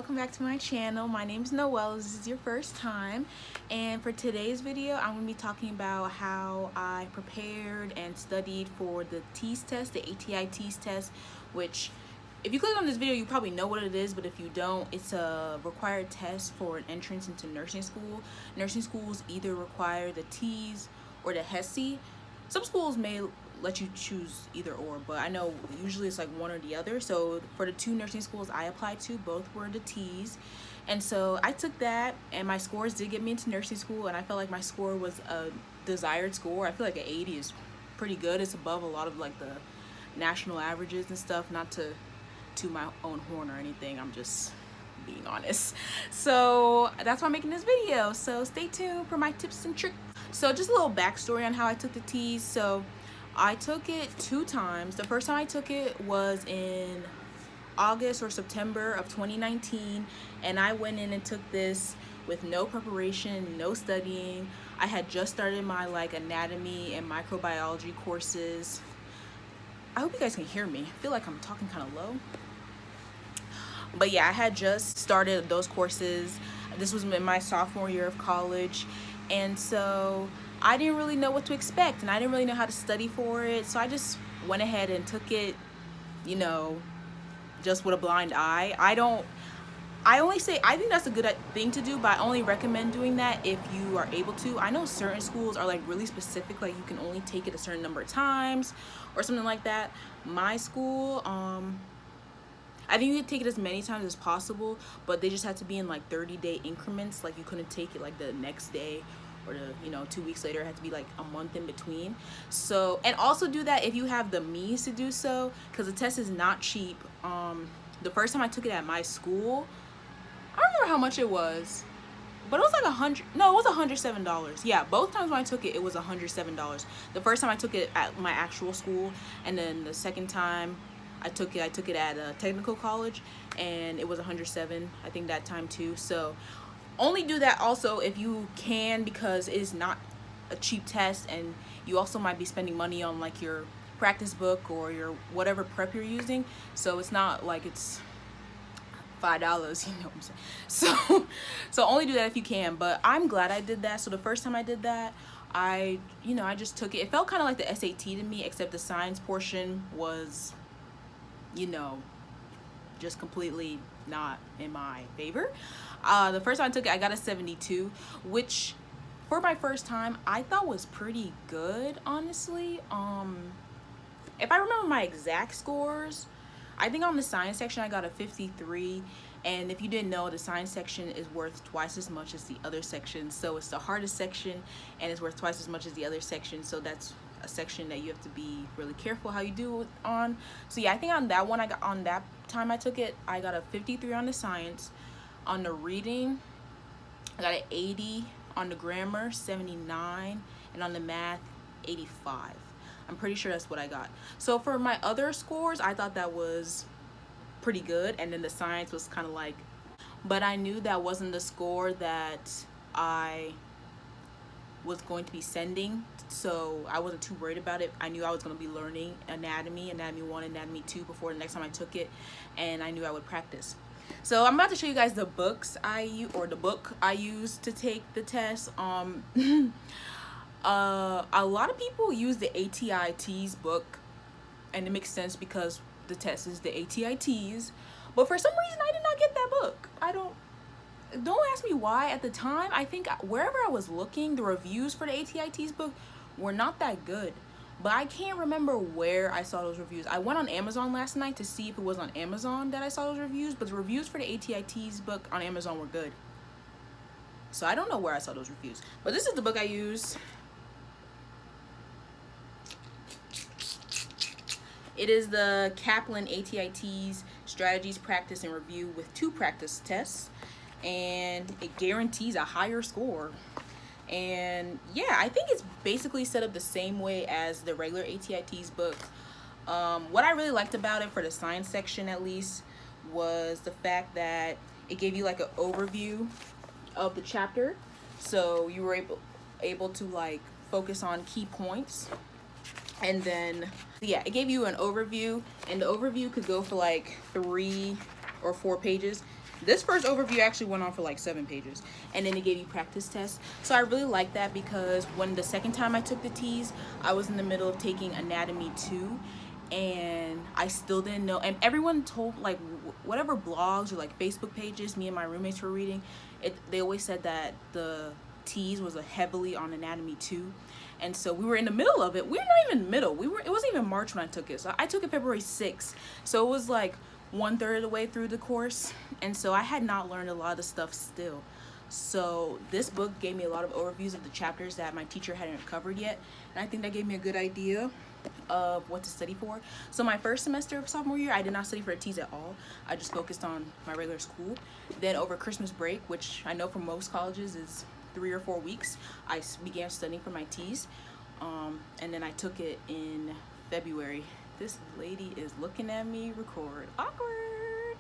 welcome back to my channel. My name is Noelle. This is your first time, and for today's video I'm going to be talking about how I prepared and studied for the TEAS test, the ATI TEAS test, which if you click on this video you probably know what it is, but if you don't, it's a required test for an entrance into nursing school. Nursing schools either require the TEAS or the HESI. Some schools may let you choose either or, but I know usually it's like one or the other. So for the two nursing schools I applied to, both were the TEAS, and so I took that, and my scores did get me into nursing school, and I felt like my score was a desired score. I feel like an 80 is pretty good. It's above a lot of like the national averages and stuff. Not to my own horn or anything, I'm just being honest. So that's why I'm making this video, so stay tuned for my tips and tricks. So just a little backstory on how I took the TEAS. So I took it 2 times. The first time I took it was in August or September of 2019, and I went in and took this with no preparation, no studying. I had just started my like anatomy and microbiology courses. I hope you guys can hear me. I feel like I'm talking kind of low. But yeah, I had just started those courses. This was in my sophomore year of college, and so I didn't really know what to expect, and I didn't really know how to study for it, so I just went ahead and took it, you know, just with a blind eye. I think that's a good thing to do, but I only recommend doing that if you are able to. I know certain schools are like really specific, like you can only take it a certain number of times or something like that. My school, I think you could take it as many times as possible, but they just had to be in like 30-day increments. Like you couldn't take it like the next day or the 2 weeks later. It had to be like a month in between. So, and also do that if you have the means to do so, because the test is not cheap. The first time I took it at my school, I don't remember how much it was, but it was like it was $107. Yeah, both times when I took it, it was $107. The first time I took it at my actual school, and then the second time I took it at a technical college, and it was $107, I think, that time too. So only do that also if you can, because it is not a cheap test, and you also might be spending money on like your practice book or your whatever prep you're using. So it's not like it's $5, you know what I'm saying? So only do that if you can. But I'm glad I did that. So the first time I did that, I just took it. It felt kind of like the SAT to me, except the science portion was, just completely not in my favor. The first time I took it, I got a 72, which for my first time I thought was pretty good, honestly. If I remember my exact scores, I think on the science section I got a 53, and if you didn't know, the science section is worth twice as much as the other section. So it's the hardest section, and it's worth twice as much as the other section. So that's a section that you have to be really careful how you do it on. So yeah, I think on that one, on that time I took it, I got a 53 on the science. On the reading, I got an 80. On the grammar, 79, and on the math, 85. I'm pretty sure that's what I got. So for my other scores, I thought that was pretty good, and then the science was kind of like, but I knew that wasn't the score that I was going to be sending, so I wasn't too worried about it. I knew I was going to be learning anatomy 1, anatomy 2 before the next time I took it, and I knew I would practice. So I'm about to show you guys the books the book I used to take the test. A lot of people use the ATI TEAS book, and it makes sense because the test is the ATI TEAS, but for some reason I did not get that book. Don't ask me why. At the time, I think wherever I was looking, the reviews for the ATI TEAS book were not that good, but I can't remember where I saw those reviews. I went on Amazon last night to see if it was on Amazon that I saw those reviews, but the reviews for the ATI TEAS book on Amazon were good. So I don't know where I saw those reviews, but this is the book I used. It is the Kaplan ATI TEAS Strategies, Practice, and Review with 2 practice tests, and it guarantees a higher score. And yeah, I think it's basically set up the same way as the regular ATI TEAS book. What I really liked about it, for the science section at least, was the fact that it gave you like an overview of the chapter, so you were able to like focus on key points. And then yeah, it gave you an overview, and the overview could go for like 3 or 4 pages. This first overview actually went on for like 7 pages, and then it gave you practice tests. So I really like that because when the second time I took the T's, I was in the middle of taking Anatomy 2, and I still didn't know. And everyone told, like, whatever blogs or like Facebook pages me and my roommates were reading, they always said that the T's was a heavily on Anatomy 2. And so we were in the middle of it. We were not even middle. It wasn't even March when I took it. So I took it February 6th. So it was like 1/3 of the way through the course. And so I had not learned a lot of the stuff still. So this book gave me a lot of overviews of the chapters that my teacher hadn't covered yet. And I think that gave me a good idea of what to study for. So my first semester of sophomore year, I did not study for T's at all. I just focused on my regular school. Then over Christmas break, which I know for most colleges is 3 or 4 weeks, I began studying for my T's, and then I took it in February. This lady is looking at me record. Awkward.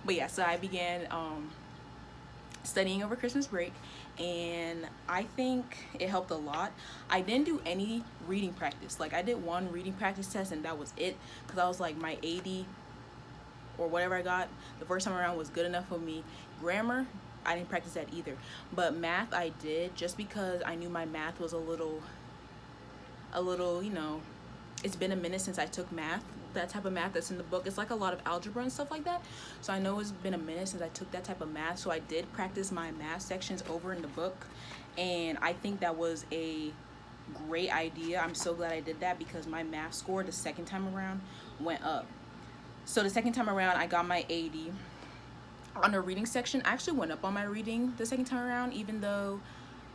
But yeah, so I began studying over Christmas break, and I think it helped a lot. I didn't do any reading practice. Like, I did one reading practice test, and that was it, because I was like, my 80 or whatever I got the first time around was good enough for me. Grammar, I didn't practice that either. But math I did, just because I knew my math was a little, you know, it's been a minute since I took math, that type of math that's in the book. It's like a lot of algebra and stuff like that. So I know it's been a minute since I took that type of math. So I did practice my math sections over in the book. And I think that was a great idea. I'm so glad I did that because my math score the second time around went up. So the second time around, I got my 80. On the reading section, I actually went up on my reading the second time around, even though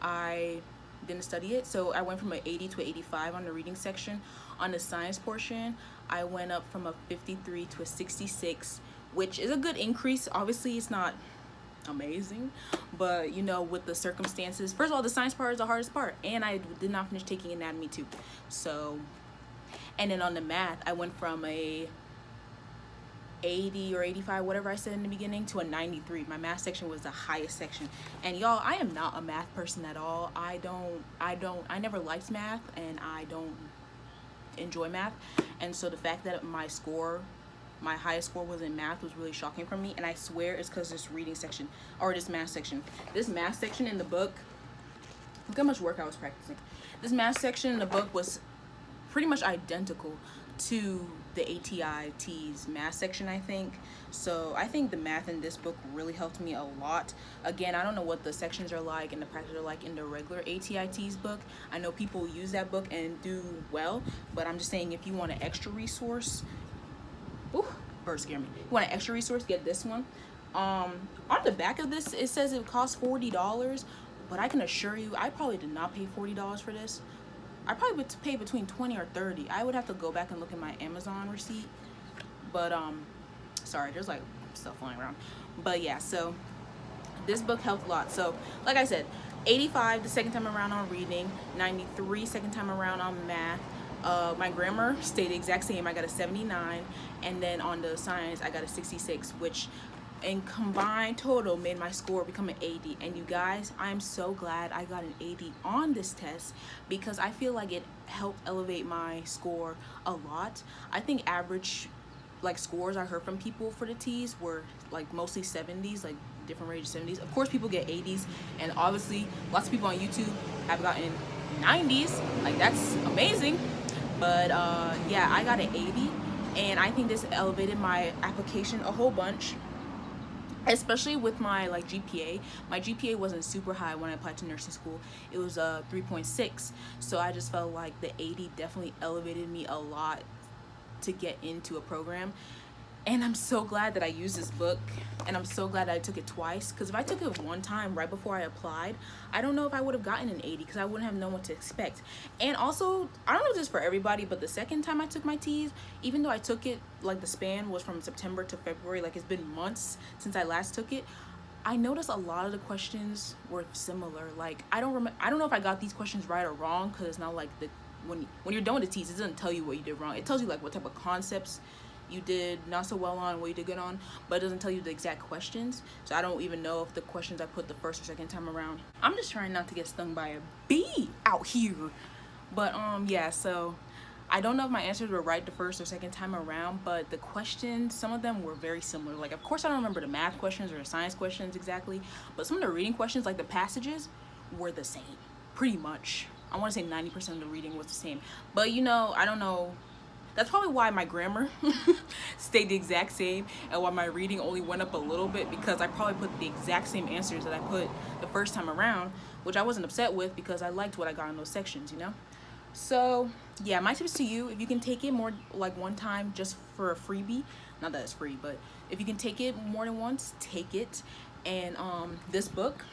I didn't study it. So I went from an 80 to an 85 on the reading section. On the science portion, I went up from a 53 to a 66, which is a good increase. Obviously, it's not amazing, but you know, with the circumstances, first of all, the science part is the hardest part, and I did not finish taking Anatomy 2. So, and then on the math, I went from a 80 or 85, whatever I said in the beginning, to a 93. My math section was the highest section. And y'all, I am not a math person at all. I never liked math, and I don't enjoy math. And so the fact that my highest score was in math was really shocking for me. And I swear it's because this reading section, or this math section. This math section in the book, look how much work I was practicing. This math section in the book was pretty much identical to the ATI T's math section, I think. So I think the math in this book really helped me a lot. Again, I don't know what the sections are like and the practice are like in the regular ATI T's book. I know people use that book and do well, but I'm just saying, if you want an extra resource, bird scare me. If you want an extra resource, get this one. On the back of this, it says it costs $40, but I can assure you, I probably did not pay $40 for this. I probably would pay between 20 or 30. I would have to go back and look at my Amazon receipt. But sorry, there's like stuff flying around. But yeah, so this book helped a lot. So like I said, 85 the second time around on reading, 93 second time around on math. My grammar stayed the exact same. I got a 79, and then on the science I got a 66, which in combined total made my score become an 80. And you guys, I'm so glad I got an 80 on this test, because I feel like it helped elevate my score a lot. I think average like scores I heard from people for the T's were like mostly 70s, like different range of 70s. Of course people get 80s, and obviously lots of people on YouTube have gotten 90s. Like, that's amazing. But yeah, I got an 80, and I think this elevated my application a whole bunch, especially with my like GPA. My GPA wasn't super high when I applied to nursing school. It was 3.6. So I just felt like the 80 definitely elevated me a lot to get into a program. And I'm so glad that I used this book, and I'm so glad that I took it twice, because if I took it one time right before I applied, I don't know if I would have gotten an 80, because I wouldn't have known what to expect. And also, I don't know if this is for everybody, but the second time I took my T's, even though I took it, like the span was from September to February, like it's been months since I last took it, I noticed a lot of the questions were similar. Like, I don't know if I got these questions right or wrong, because it's not like when you're done with the T's, it doesn't tell you what you did wrong. It tells you like what type of concepts you did not so well on, what you did good on, but it doesn't tell you the exact questions. So I don't even know if the questions I put the first or second time around. I'm just trying not to get stung by a bee out here. But yeah, so I don't know if my answers were right the first or second time around, but the questions, some of them were very similar. Like, of course I don't remember the math questions or the science questions exactly, but some of the reading questions, like the passages, were the same, pretty much. I want to say 90% of the reading was the same. But you know, I don't know. That's probably why my grammar stayed the exact same and why my reading only went up a little bit, because I probably put the exact same answers that I put the first time around, which I wasn't upset with because I liked what I got in those sections, you know? So yeah, my tips to you, if you can take it more like one time just for a freebie, not that it's free, but if you can take it more than once, take it. And this book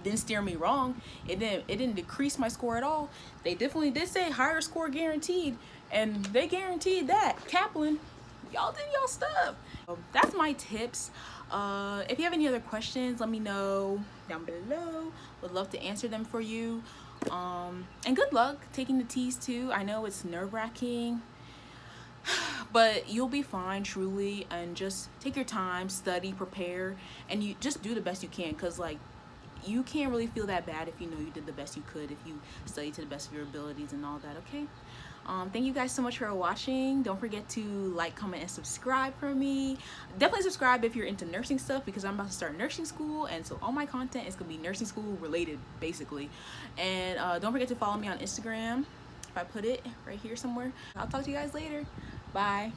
didn't steer me wrong. It didn't decrease my score at all. They definitely did say higher score guaranteed, and they guaranteed that. Kaplan, y'all did y'all stuff. That's my tips. If you have any other questions, let me know down below. Would love to answer them for you. And good luck taking the T's too. I know it's nerve-wracking, but you'll be fine, truly. And just take your time, study, prepare, and you just do the best you can, because like, you can't really feel that bad if you know you did the best you could, if you studied to the best of your abilities and all that. Okay, thank you guys so much for watching. Don't forget to like, comment, and subscribe for me. Definitely subscribe if you're into nursing stuff, because I'm about to start nursing school, and so all my content is gonna be nursing school related basically. And don't forget to follow me on Instagram, if I put it right here somewhere. I'll talk to you guys later. Bye.